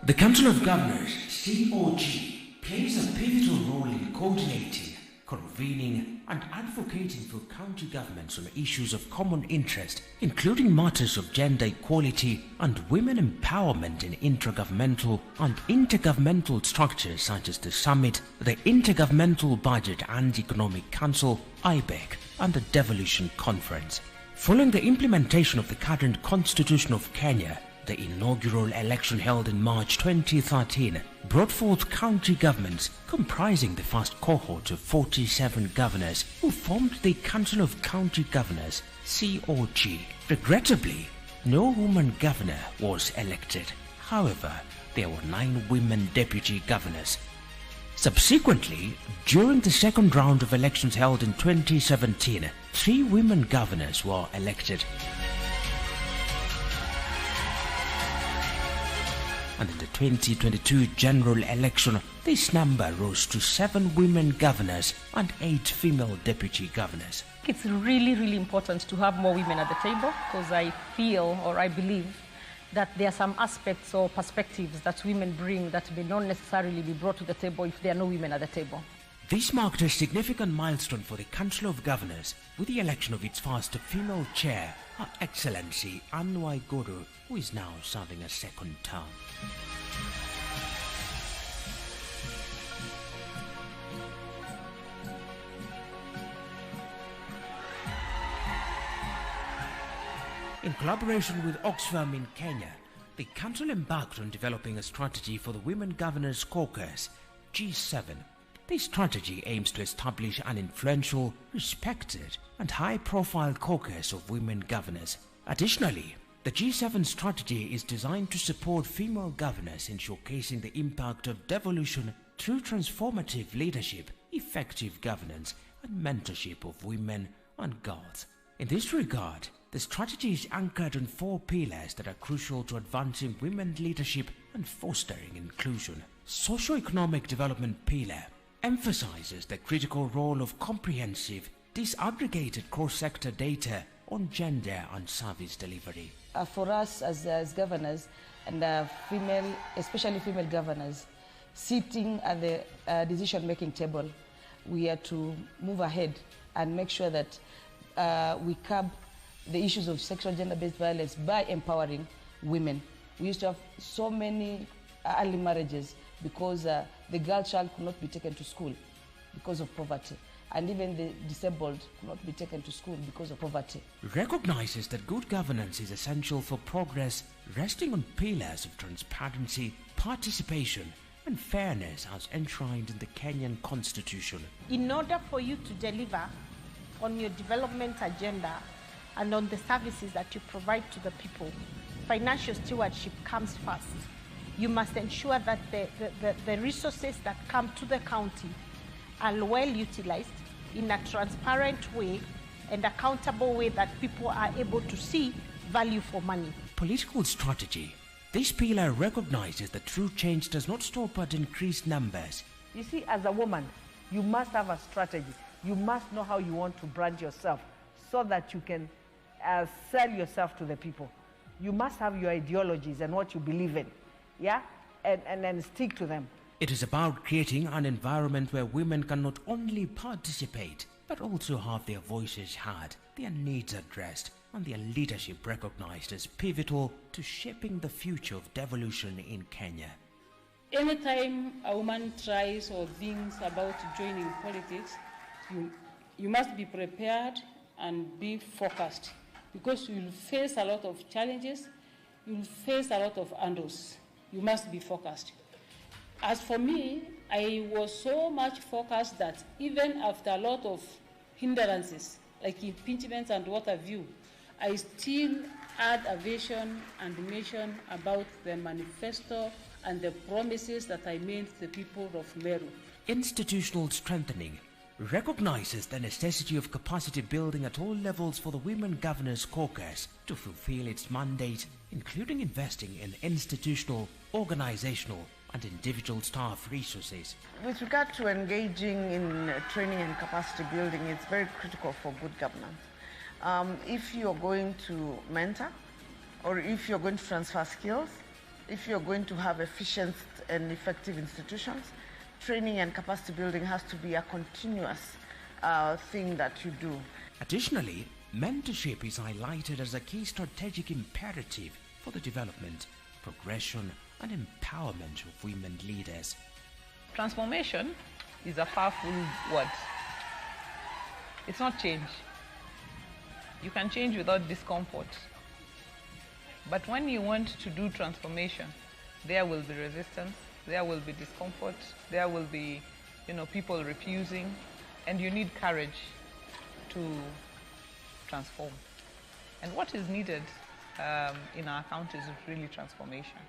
The Council of Governors, COG, plays a pivotal role in coordinating, convening and advocating for county governments on issues of common interest, including matters of gender equality and women empowerment in intragovernmental and intergovernmental structures such as the Summit, the Intergovernmental Budget and Economic Council, IBEC, and the Devolution Conference. Following the implementation of the current Constitution of Kenya, the inaugural election held in March 2013 brought forth county governments comprising the first cohort of 47 governors who formed the Council of County Governors, COG. Regrettably, no woman governor was elected. However, there were 9 women deputy governors. Subsequently, during the second round of elections held in 2017, 3 women governors were elected. And in the 2022 general election, this number rose to 7 women governors and 8 female deputy governors. It's really important to have more women at the table, because I feel, or I believe, that there are some aspects or perspectives that women bring that may not necessarily be brought to the table if there are no women at the table. This marked a significant milestone for the Council of Governors with the election of its first female chair, Her Excellency Anne Waiguru, who is now serving a second term. In collaboration with Oxfam in Kenya, the Council embarked on developing a strategy for the Women Governors Caucus, G7. This strategy aims to establish an influential, respected, and high-profile caucus of women governors. Additionally, the G7 strategy is designed to support female governors in showcasing the impact of devolution through transformative leadership, effective governance, and mentorship of women and girls. In this regard, the strategy is anchored on 4 pillars that are crucial to advancing women leadership and fostering inclusion. Socio-economic development pillar emphasizes the critical role of comprehensive, disaggregated cross-sector data on gender and service delivery. For us as governors and especially female governors, sitting at the decision-making table, we are to move ahead and make sure that we curb the issues of sexual gender-based violence by empowering women. We used to have so many early marriages because the girl child could not be taken to school because of poverty, and even the disabled could not be taken to school because of poverty. Recognizes that good governance is essential for progress, resting on pillars of transparency, participation, and fairness as enshrined in the Kenyan Constitution. In order for you to deliver on your development agenda and on the services that you provide to the people, financial stewardship comes first. You must ensure that the resources that come to the county are well utilized in a transparent way and accountable way that people are able to see value for money. Political strategy. This pillar recognizes that true change does not stop at increased numbers. You see, as a woman, you must have a strategy. You must know how you want to brand yourself so that you can sell yourself to the people. You must have your ideologies and what you believe in, yeah? And then stick to them. It is about creating an environment where women can not only participate, but also have their voices heard, their needs addressed, and their leadership recognized as pivotal to shaping the future of devolution in Kenya. Anytime a woman tries or thinks about joining politics, you must be prepared and be focused, because you will face a lot of challenges, you will face a lot of hurdles. You must be focused. As for me, I was so much focused that even after a lot of hindrances, like impeachments and what have you, I still had a vision and mission about the manifesto and the promises that I made to the people of Meru. Institutional strengthening recognizes the necessity of capacity building at all levels for the Women Governors Caucus to fulfill its mandate, including investing in institutional, organizational, and individual staff resources. With regard to engaging in training and capacity building, it's very critical for good governance. If you're going to mentor, or if you're going to transfer skills, if you're going to have efficient and effective institutions, training and capacity building has to be a continuous thing that you do. Additionally, mentorship is highlighted as a key strategic imperative for the development, progression and empowerment of women leaders. Transformation is a powerful word. It's not change. You can change without discomfort. But when you want to do transformation, there will be resistance, there will be discomfort, there will be, people refusing, and you need courage to transform. And what is needed in our countries is really transformation,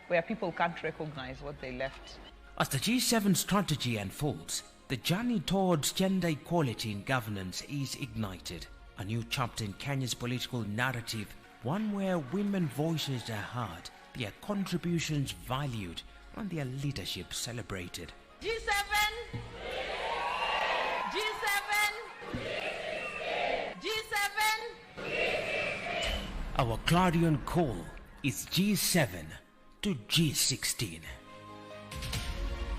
where people can't recognize what they left. As the G7 strategy unfolds, the journey towards gender equality in governance is ignited. A new chapter in Kenya's political narrative, one where women's voices are heard, their contributions valued, and their leadership celebrated. G7! G7! G7! Our clarion call is G7 to G16.